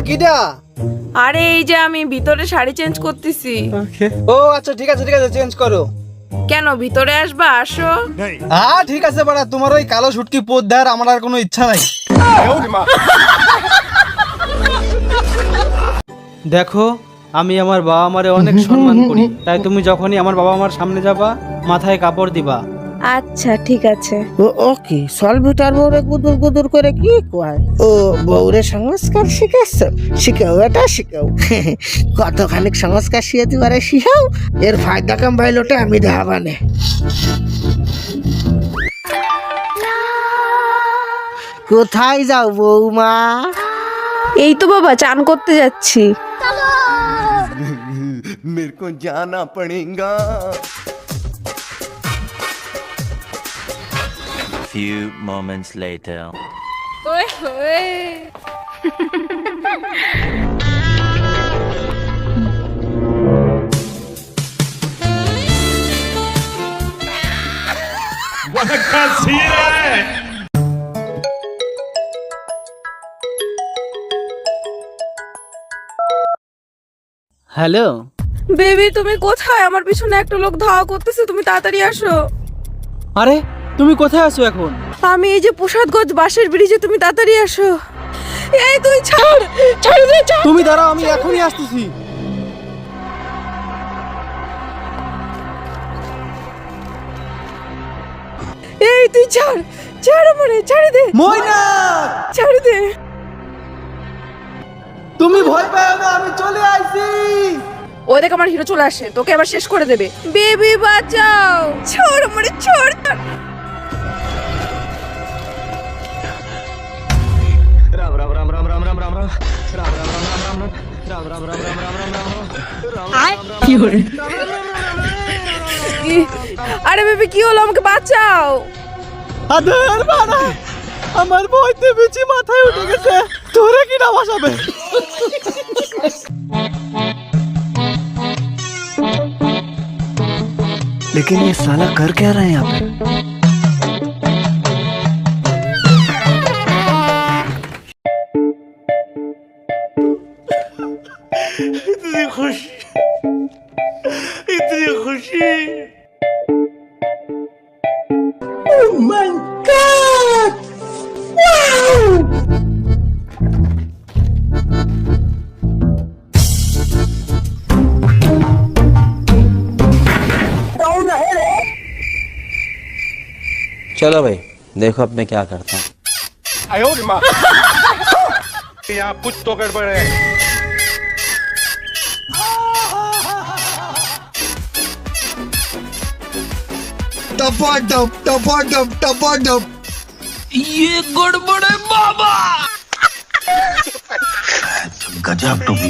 কিডা? আরে এই যে আমি ভিতরে শাড়ি চেঞ্জ করতেছি। ও আচ্ছা ঠিক আছে চেঞ্জ করো। কেন ভিতরে আসবা? আসো। হ্যাঁ ঠিক আছে বাড়া, তোমার ওই কালো শুটকি পোদ দেওয়ার আমার আর কোনো ইচ্ছা নাই। দেখো, আমি আমার বাবা মারে অনেক সম্মান করি, তাই তুমি যখনই আমার বাবা মার সামনে যাবা মাথায় কাপড় দিবা। আচ্ছা ঠিক আছে। ও কি সলভিটার বউরে গুদুর গুদুর করে কি কয়? ও বউরে সংস্কার শিখেছ? শিখাও, এটা শিখাও। কতখানি সংস্কার শিখাতে পারে শিখাও, এর ফায়দা কাম ভাইলোটা আমি দেখাবানে। কোথায় যাও বৌমা? এই তো বাবা চান করতে যাচ্ছি। मेरे को जाना पड़ेगा। Few moments later. ওই ওই হ্যালো, বেবি তুমি কোথায়? আমার পিছনে একটা লোক ধাওয়া করতেছে, তুমি তাড়াতাড়ি আসো। আরে তুমি কোথায় আছো এখন? আমি এই যে প্রসাদগঞ্জ বাসের ব্রিজে, তুমি তাড়াতাড়ি আসো। এই তুই ছাড় ছাড় দে, ছাড়। তুমি দাঁড়াও, আমি এখনই আসতেছি। এই তুই ছাড় ছাড়, আমারে ছাড় দে, ময়না, ছাড় দে। তুমি ভয় পাও না, আমি চলে আইছি। ওই দেখ আমার হিরো চলে আসে, তোকে আবার শেষ করে দেবে। বেবি বাঁচাও, ছাড় আমারে, ছাড়। আরে বেবি কি হলো? আমাকে বাঁচাও। আদের বাড়া, আমার বইতে বিচি মাথায় উঠে গেছে, তোরে কি না বাঁচাবে? लेकिन ये साला कर क्या रहा है यहाँ पे? इतनी खुशी, इतनी खुशी। चलो भाई, देखो अब मैं क्या करता हूँ। यहाँ कुछ तो गड़बड़ है। टपाटप। ये गड़बड़ है बाबा। गजब टोपी।